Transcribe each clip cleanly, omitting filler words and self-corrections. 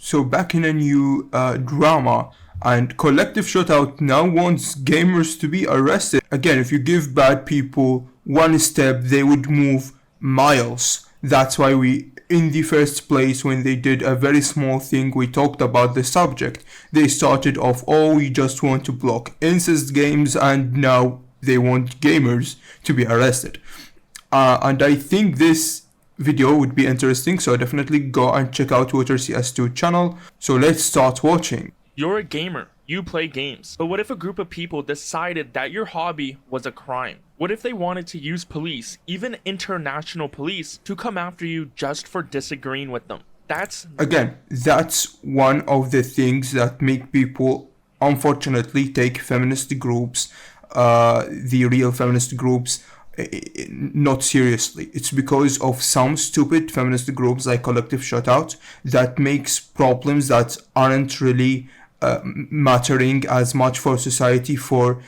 So back in a new drama, and Collective Shutout now wants gamers to be arrested. Again, if you give bad people one step, they would move miles. That's why in the first place, when they did a very small thing, we talked about the subject. They started off, oh, we just want to block incest games, and now they want gamers to be arrested. And I think this video would be interesting, so definitely go and check out Water CS2 channel. So let's start watching. You're a gamer, you play games, but what if a group of people decided that your hobby was a crime? What if they wanted to use police, even international police, to come after you just for disagreeing with them? That's one of the things that make people unfortunately take feminist groups, the real feminist groups, not seriously. It's because of some stupid feminist groups like Collective Shutout that makes problems that aren't really mattering as much for society, for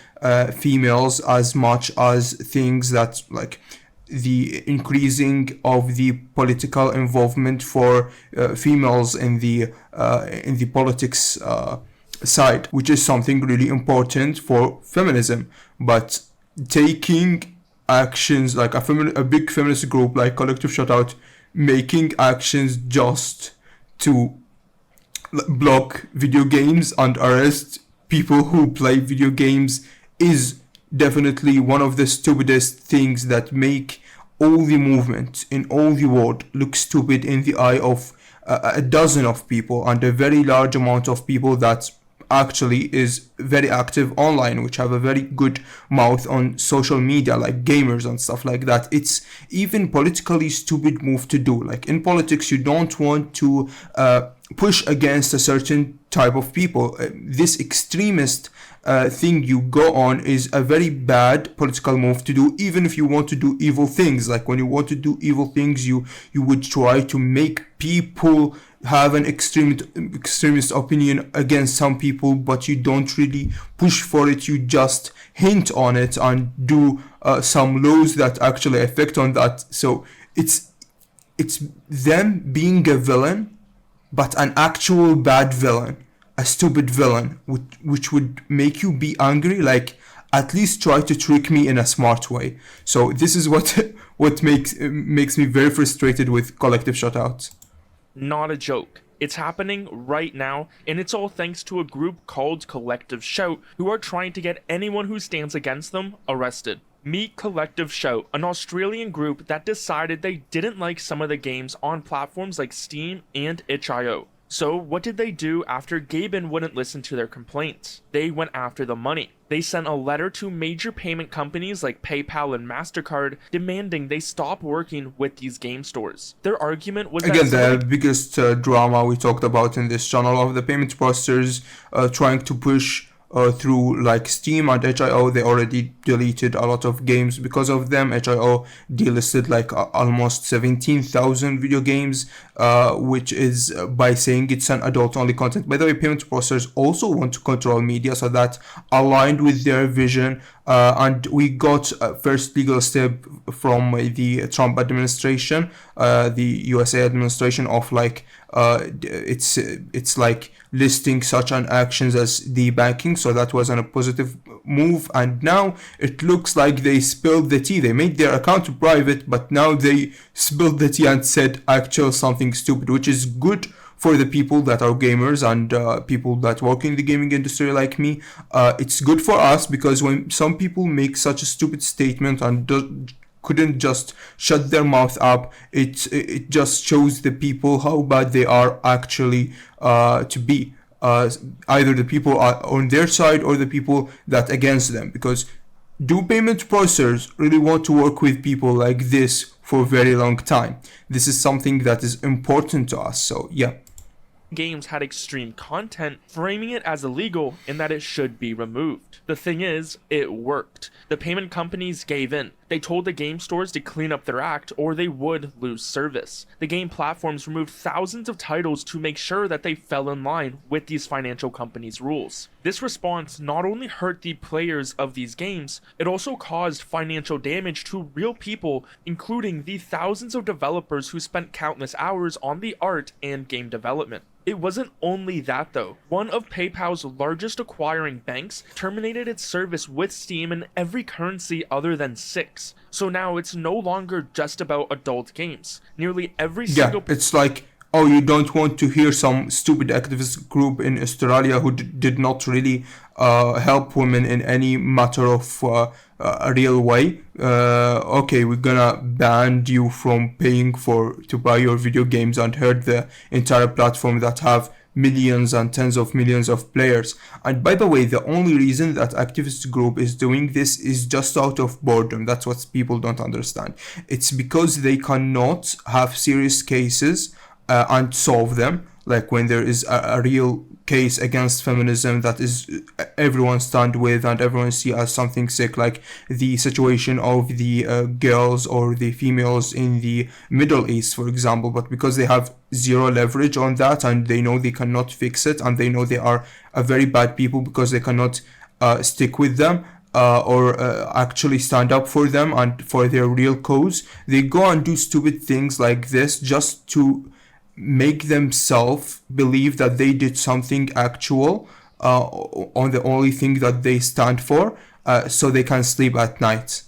females, as much as things that like the increasing of the political involvement for females in the politics side, which is something really important for feminism. But taking actions like a big feminist group like Collective Shutout making actions just to block video games and arrest people who play video games is definitely one of the stupidest things that make all the movement in all the world look stupid in the eye of a dozen of people and a very large amount of people that actually is very active online, which have a very good mouth on social media, like gamers and stuff like that. It's even politically stupid move to do. Like in politics, you don't want to push against a certain type of people. This extremist thing you go on is a very bad political move to do, even if you want to do evil things. Like when you want to do evil things, you would try to make people have an extremist opinion against some people, but you don't really push for it. You just hint on it and do some laws that actually affect on that. So it's them being a villain, but an actual bad villain, a stupid villain, which would make you be angry. Like, at least try to trick me in a smart way. So this is what makes me very frustrated with Collective Shutouts. not a joke. It's happening right now, and it's all thanks to a group called Collective Shout, who are trying to get anyone who stands against them arrested. Meet Collective Shout, an Australian group that decided they didn't like some of the games on platforms like Steam and itch.io. So what did they do after Gaben wouldn't listen to their complaints? They went after the money. They sent a letter to major payment companies like PayPal and MasterCard demanding they stop working with these game stores. Their argument was again the biggest drama we talked about in this channel of the payment processors trying to push through like Steam and itch.io. They already deleted a lot of games because of them. itch.io delisted like almost 17,000 video games, which is by saying it's an adult only content. By the way, payment processors also want to control media, so that aligned with their vision. And we got a first legal step from the Trump administration, the USA administration, of like it's like listing such an actions as debanking. So that was a positive move, and now it looks like they spilled the tea. They made their account private, but now they spilled the tea and said actual something stupid, which is good for the people that are gamers and people that work in the gaming industry like me. It's good for us, because when some people make such a stupid statement and couldn't just shut their mouth up, it just shows the people how bad they are actually to be. Either the people are on their side or the people that against them. Because do payment processors really want to work with people like this for a very long time? This is something that is important to us. So yeah. Games had extreme content, framing it as illegal and that it should be removed. The thing is, it worked. The payment companies gave in. They told the game stores to clean up their act or they would lose service. The game platforms removed thousands of titles to make sure that they fell in line with these financial companies' rules. This response not only hurt the players of these games, it also caused financial damage to real people, including the thousands of developers who spent countless hours on the art and game development. It wasn't only that though. One of PayPal's largest acquiring banks terminated its service with Steam in every currency other than 6. So now it's no longer just about adult games. Nearly every single... it's like, oh, you don't want to hear some stupid activist group in Australia who did not really help women in any matter of a real way. Okay, we're gonna ban you from paying to buy your video games and hurt the entire platform that have millions and tens of millions of players. And by the way, the only reason that activist group is doing this is just out of boredom. That's what people don't understand. It's because they cannot have serious cases and solve them, like when there is a real case against feminism that is everyone stand with and everyone see as something sick, like the situation of the girls or the females in the Middle East, for example. But because they have zero leverage on that and they know they cannot fix it and they know they are a very bad people because they cannot stick with them or actually stand up for them and for their real cause, they go and do stupid things like this just to make themselves believe that they did something actual on the only thing that they stand for, so they can sleep at night.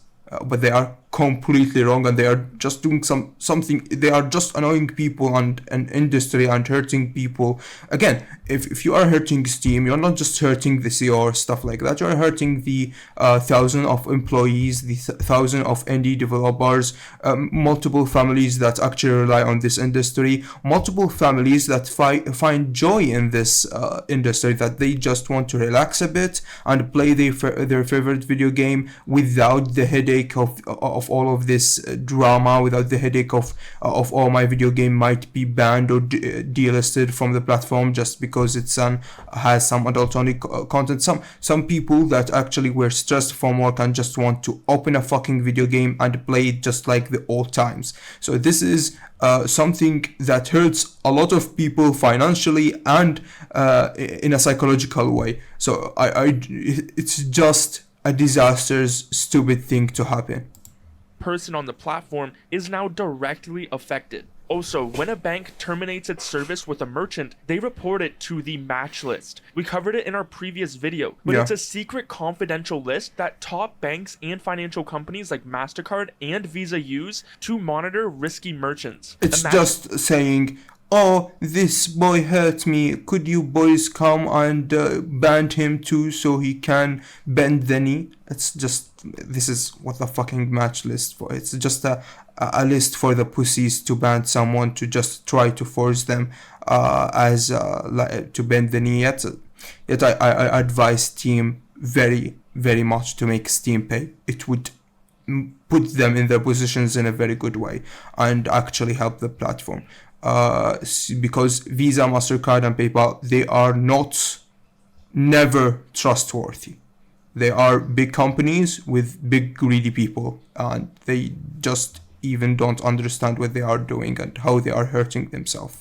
But they are completely wrong, and they are just doing something. They are just annoying people and an industry and hurting people. Again, if you are hurting Steam, you're not just hurting the CEO or stuff like that. You're hurting the thousand of employees, the thousand of indie developers, multiple families that actually rely on this industry, multiple families that find joy in this industry, that they just want to relax a bit and play their favorite video game without the headache of all of this drama, without the headache of all my video game might be banned or delisted from the platform just because it's has some adult-only content. Some people that actually were stressed from work and just want to open a fucking video game and play it just like the old times. So this is something that hurts a lot of people financially and in a psychological way. So it's just a disastrous, stupid thing to happen. Person on the platform is now directly affected. Also, when a bank terminates its service with a merchant, they report it to the match list. We covered it in our previous video, but it's a secret confidential list that top banks and financial companies like MasterCard and Visa use to monitor risky merchants. It's just saying, oh, this boy hurt me. Could you boys come and ban him too so he can bend the knee? It's just, this is what the fucking match list for. It's just a list for the pussies to ban someone, to just try to force them to bend the knee. Yet I advise Steam very, very much to make Steam pay. It would put them in their positions in a very good way and actually help the platform. Because Visa, MasterCard, and PayPal, they are never trustworthy. They are big companies with big greedy people, and they just even don't understand what they are doing and how they are hurting themselves.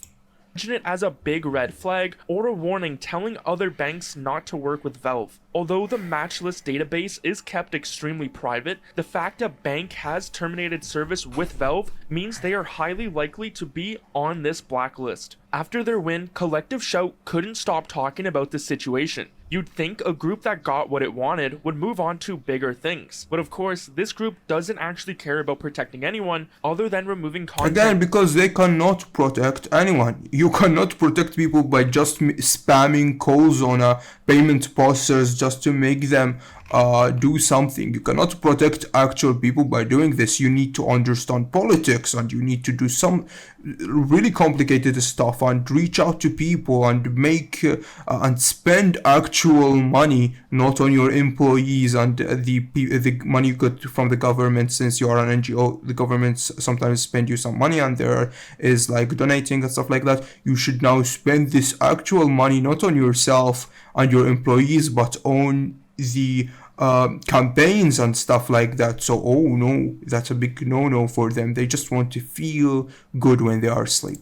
Imagine it as a big red flag or a warning telling other banks not to work with Valve. Although the match list database is kept extremely private, the fact a bank has terminated service with Valve means they are highly likely to be on this blacklist. After their win, Collective Shout couldn't stop talking about the situation. You'd think a group that got what it wanted would move on to bigger things. But of course, this group doesn't actually care about protecting anyone other than removing content. Again, because they cannot protect anyone. You cannot protect people by just spamming calls on payment processors just to make them do something. You cannot protect actual people by doing this. You need to understand politics, and you need to do some really complicated stuff and reach out to people and make and spend actual money, not on your employees and the money you got from the government. Since you are an NGO, the government sometimes spend you some money, and there is like donating and stuff like that. You should now spend this actual money not on yourself and your employees, but on the campaigns and stuff like that. So, oh no, that's a big no-no for them. They just want to feel good when they are asleep.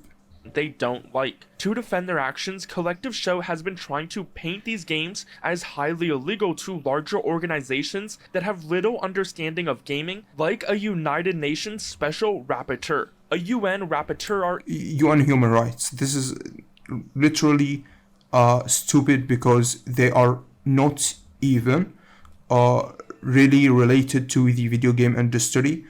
They don't like. To defend their actions, Collective Show has been trying to paint these games as highly illegal to larger organizations that have little understanding of gaming, like a United Nations Special Rapporteur. A UN Rapporteur are UN human rights. This is literally stupid because they are not even really related to the video game industry,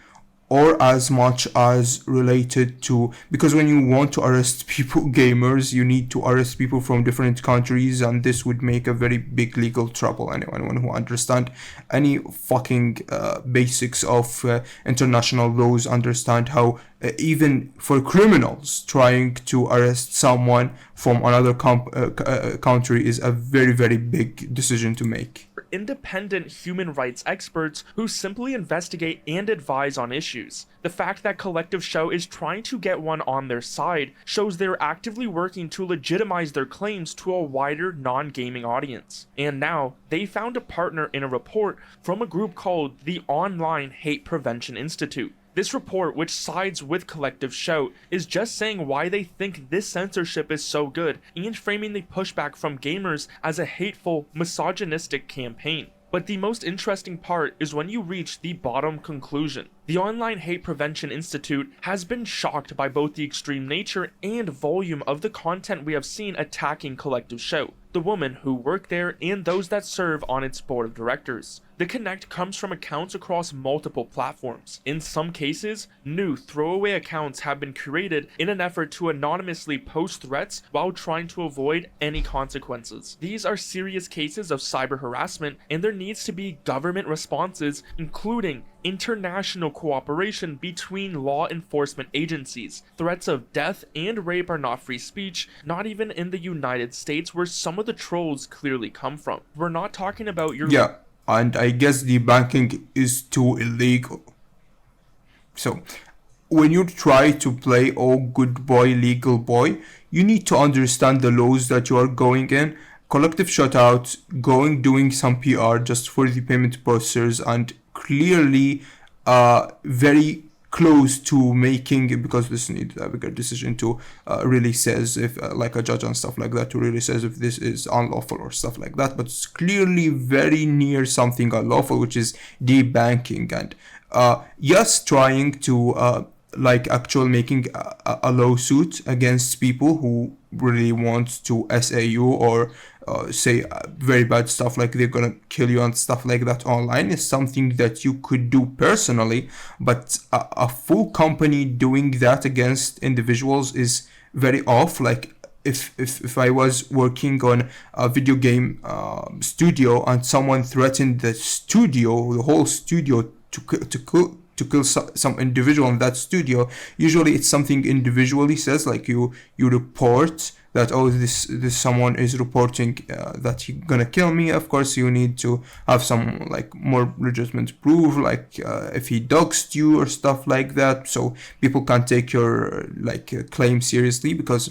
or as much as related to, because when you want to arrest people, gamers, you need to arrest people from different countries, and this would make a very big legal trouble. Anyone who understand any fucking basics of international laws understand how even for criminals, trying to arrest someone from another country is a very, very big decision to make. independent human rights experts who simply investigate and advise on issues. The fact that Collective Show is trying to get one on their side shows they're actively working to legitimize their claims to a wider non-gaming audience. And now, they found a partner in a report from a group called the Online Hate Prevention Institute. This report, which sides with Collective Show, is just saying why they think this censorship is so good and framing the pushback from gamers as a hateful, misogynistic campaign. But the most interesting part is when you reach the bottom conclusion. The Online Hate Prevention Institute has been shocked by both the extreme nature and volume of the content we have seen attacking Collective Show, the women who work there, and those that serve on its board of directors. The connect comes from accounts across multiple platforms. In some cases, new throwaway accounts have been created in an effort to anonymously post threats while trying to avoid any consequences. These are serious cases of cyber harassment, and there needs to be government responses, including international cooperation between law enforcement agencies. Threats of death and rape are not free speech, not even in the United States, where some of the trolls clearly come from. We're not talking about your... Yeah, and I guess the banking is too illegal. So, when you try to play oh good boy, legal boy, you need to understand the laws that you are going in. Collective shutout, doing some PR just for the payment processors, and clearly very close to making, because this needs a bigger decision to really says if like a judge and stuff like that to really says if this is unlawful or stuff like that, but it's clearly very near something unlawful, which is debanking. And yes, trying to like actual making a lawsuit against people who really want to SAU or say very bad stuff like they're gonna kill you and stuff like that online is something that you could do personally, but a full company doing that against individuals is very off. Like if I was working on a video game studio and someone threatened the whole studio to kill some individual in that studio, usually it's something individually says, like you report that, oh, this someone is reporting that he's gonna kill me. Of course you need to have some like more legitimate proof, like if he doxed you or stuff like that, so people can take your like claim seriously. Because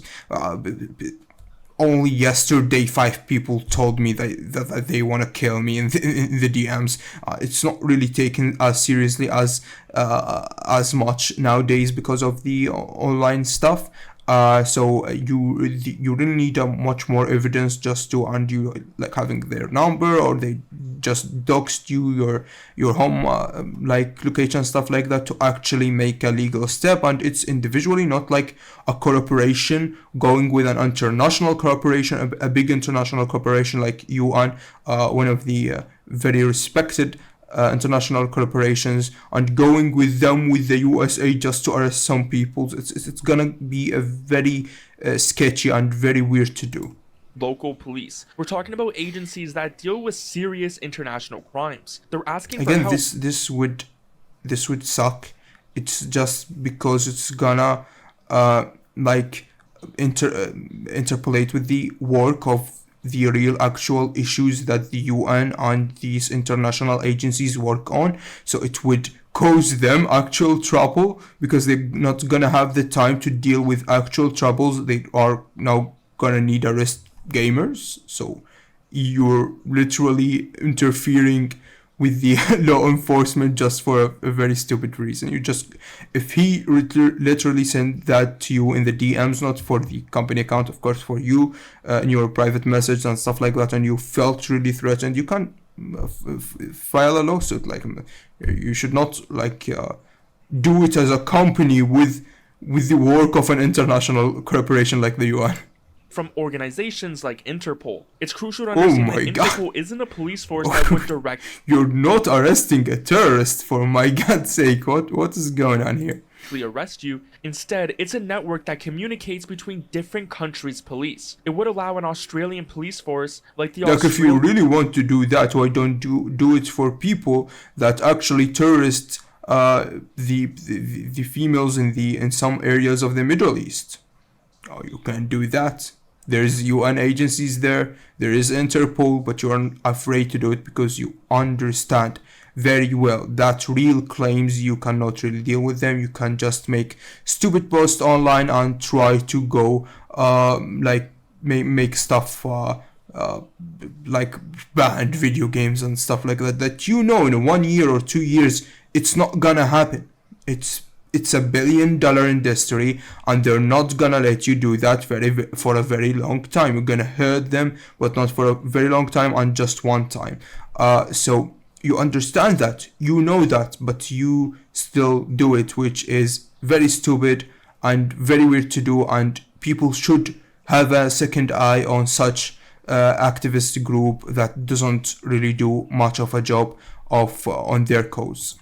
only yesterday 5 people told me that they want to kill me in the DMs. It's not really taken as seriously as much nowadays because of the online stuff. So you really need much more evidence just to, and you like having their number, or they just doxed you your home like location, stuff like that, to actually make a legal step. And it's individually, not like a corporation going with an international corporation, a big international corporation like UN, one of the very respected international corporations, and going with them with the USA just to arrest some people. It's gonna be a very sketchy and very weird to do. Local police. We're talking about agencies that deal with serious international crimes. They're asking again for help. this would suck. It's just because it's gonna like interpolate with the work of the real actual issues that the UN and these international agencies work on. So it would cause them actual trouble, because they're not gonna have the time to deal with actual troubles. They are now gonna need arrest gamers. So you're literally interfering with the law enforcement just for a very stupid reason. If he literally sent that to you in the DMs, not for the company account, of course, for you in your private message and stuff like that, and you felt really threatened, you can file a lawsuit. Like, you should not do it as a company with the work of an international corporation like the UN. From organizations like Interpol. It's crucial to understand that Interpol isn't a police force that would direct... You're not arresting a terrorist, for my God's sake. What is going on here? Arrest you. Instead, it's a network that communicates between different countries' police. It would allow an Australian police force like the if you really want to do that, why don't do it for people that actually terrorist the females in some areas of the Middle East? Oh, you can do that. There's UN agencies there is Interpol, but you're afraid to do it because you understand very well that real claims, you cannot really deal with them. You can just make stupid posts online and try to go make stuff like banned video games and stuff like that in 1 year or 2 years it's not gonna happen. It's a $1 billion industry, and they're not gonna let you do that for a very long time. You're gonna hurt them, but not for a very long time, and just one time. So you understand that, you know that, but you still do it, which is very stupid and very weird to do. And people should have a second eye on such activist group that doesn't really do much of a job on their cause.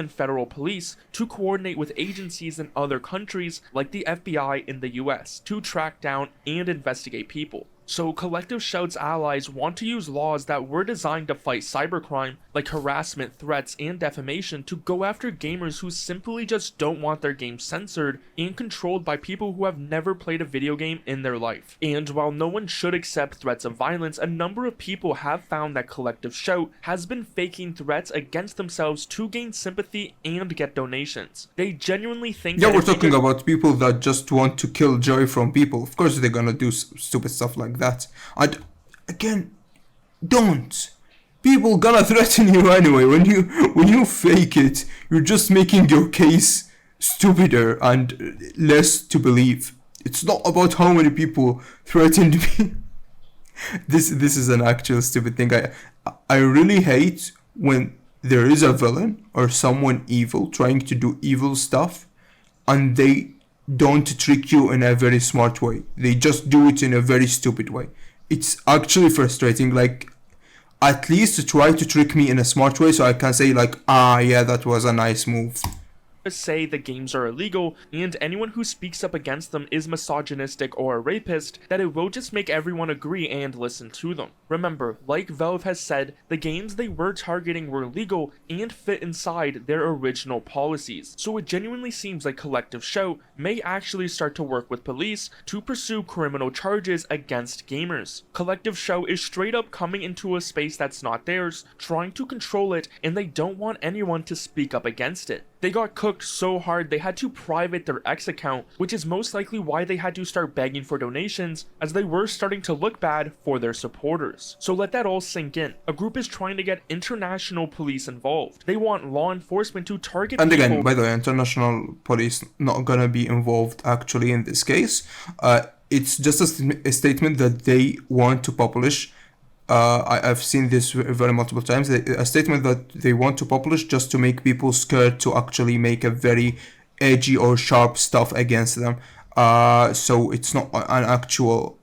Federal police to coordinate with agencies in other countries like the FBI in the US to track down and investigate people. So Collective Shout's allies want to use laws that were designed to fight cybercrime, like harassment, threats, and defamation, to go after gamers who simply just don't want their games censored and controlled by people who have never played a video game in their life. And while no one should accept threats of violence, a number of people have found that Collective Shout has been faking threats against themselves to gain sympathy and get donations. They genuinely think we're talking about people that just want to kill joy from people. Of course they're gonna do stupid stuff like that. And again, don't. People gonna threaten you anyway. When you fake it, you're just making your case stupider and less to believe. It's not about how many people threatened me. This is an actual stupid thing. I really hate when there is a villain or someone evil trying to do evil stuff, and they don't trick you in a very smart way. They just do it in a very stupid way. It's actually frustrating. Like, at least try to trick me in a smart way so I can say yeah, that was a nice move. Say the games are illegal and anyone who speaks up against them is misogynistic or a rapist, that it will just make everyone agree and listen to them. Remember, like Valve has said, the games they were targeting were legal and fit inside their original policies. So it genuinely seems like Collective Shout may actually start to work with police to pursue criminal charges against gamers. Collective Shout is straight up coming into a space that's not theirs, trying to control it, and they don't want anyone to speak up against it. They got cooked so hard they had to private their X account, which is most likely why they had to start begging for donations, as they were starting to look bad for their supporters. So let that all sink in. A group is trying to get international police involved. They want law enforcement to target people. And again, people. by the way, international police not gonna be involved actually in this case. It's just a statement that they want to publish. I've seen this very multiple times. A statement that they want to publish just to make people scared to actually make a very edgy or sharp stuff against them. So it's not an actual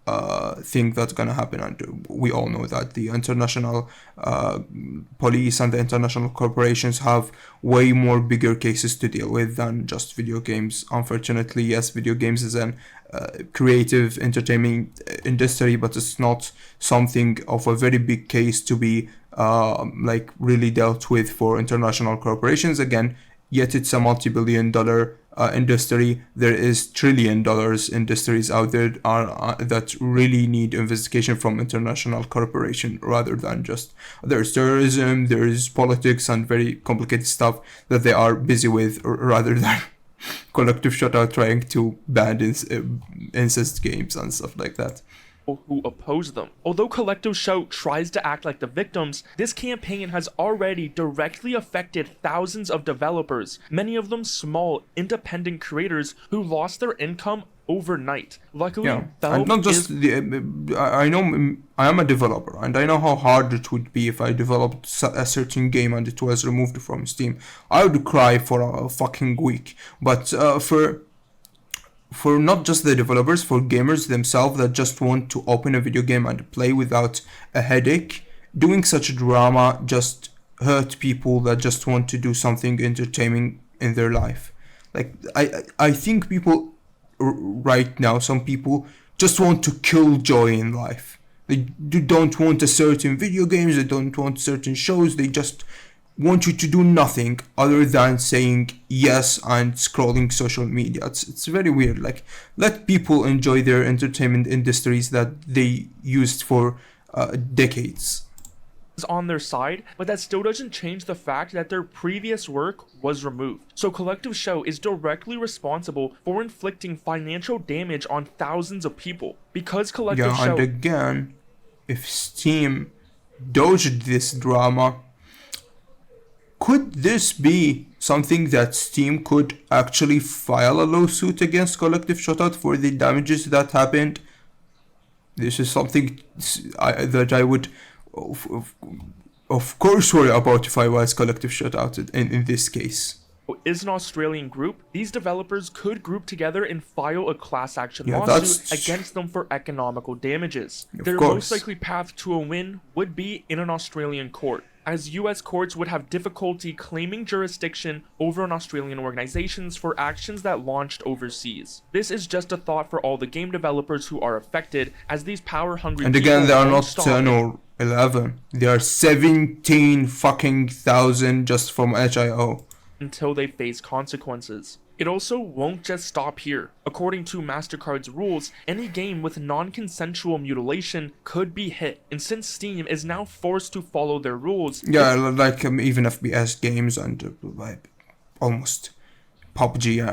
thing that's gonna happen, and we all know that the international police and the international corporations have way more bigger cases to deal with than just video games. Unfortunately, yes, video games is an creative entertainment industry, but it's not something of a very big case to be really dealt with for international corporations. Again, yet it's a multi-billion-dollar industry. There is trillion-dollar industries out there that really need investigation from international corporation rather than just there's terrorism, there is politics and very complicated stuff that they are busy with rather than Collective Shout trying to ban incest games and stuff like that. who oppose them. Although Collective Shout tries to act like the victims, this campaign has already directly affected thousands of developers, many of them small, independent creators who lost their income overnight. Luckily, Yeah, Valve and not just is I know I am a developer, and I know how hard it would be if I developed a certain game and it was removed from Steam. I would cry for a fucking week. But for not just the developers, for gamers themselves that just want to open a video game and play without a headache, doing such drama just hurt people that just want to do something entertaining in their life. Like I think people right now, some people just want to kill joy in life. They don't want a certain video games, they don't want certain shows, they just want you to do nothing other than saying yes and scrolling social media. It's very weird. Like, let people enjoy their entertainment industries that they used for decades on their side, but that still doesn't change the fact that their previous work was removed. So Collective Shout is directly responsible for inflicting financial damage on thousands of people. Because Collective Shout... and again, if Steam dodged this drama, could this be something that Steam could actually file a lawsuit against Collective Shout for the damages that happened? This is something that I would of course worry about if I was Collective Shout in this case. Is an Australian group, these developers could group together and file a class action lawsuit against them for economical damages. Their most likely path to a win would be in an Australian court, as US courts would have difficulty claiming jurisdiction over an Australian organizations for actions that launched overseas. This is just a thought for all the game developers who are affected, as these power-hungry and again, they are not 10 or 11. They are 17 fucking thousand just from HIO. Until they face consequences. It also won't just stop here. According to MasterCard's rules, any game with non-consensual mutilation could be hit, and since Steam is now forced to follow their rules... Yeah, like even FPS games and like almost PUBG,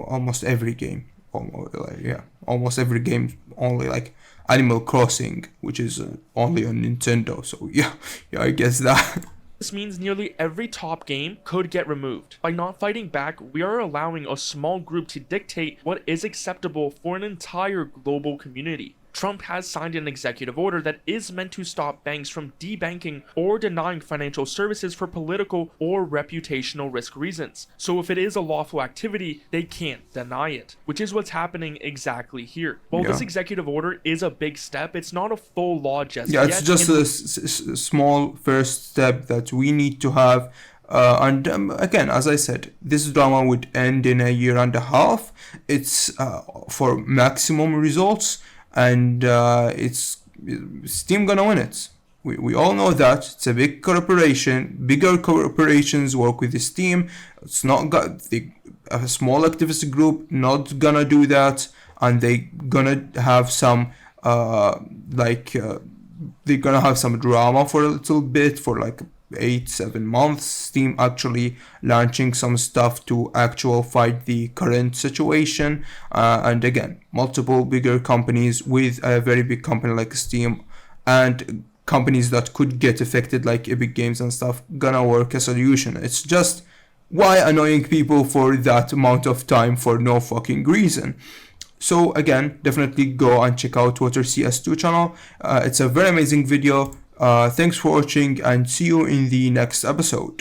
almost every game. Almost every game, only like Animal Crossing, which is only on Nintendo, so yeah, I guess that... This means nearly every top game could get removed. By not fighting back, we are allowing a small group to dictate what is acceptable for an entire global community. Trump has signed an executive order that is meant to stop banks from debanking or denying financial services for political or reputational risk reasons. So if it is a lawful activity, they can't deny it, which is what's happening exactly here. While this executive order is a big step, it's not a full law just yet. Yeah, it's just a small first step that we need to have. And again, as I said, this drama would end in a year and a half. It's for maximum results. And it's Steam gonna win it. We all know that it's a big corporation. Bigger corporations work with Steam. It's not a small activist group not gonna do that, and they gonna have some they're gonna have some drama for a little bit, for like 8-7 months. Steam actually launching some stuff to actual fight the current situation, and again, multiple bigger companies with a very big company like Steam and companies that could get affected like Epic Games and stuff gonna work a solution. It's just why annoying people for that amount of time for no fucking reason. So again, definitely go and check out Water CS2 channel. It's a very amazing video. Thanks for watching, and see you in the next episode.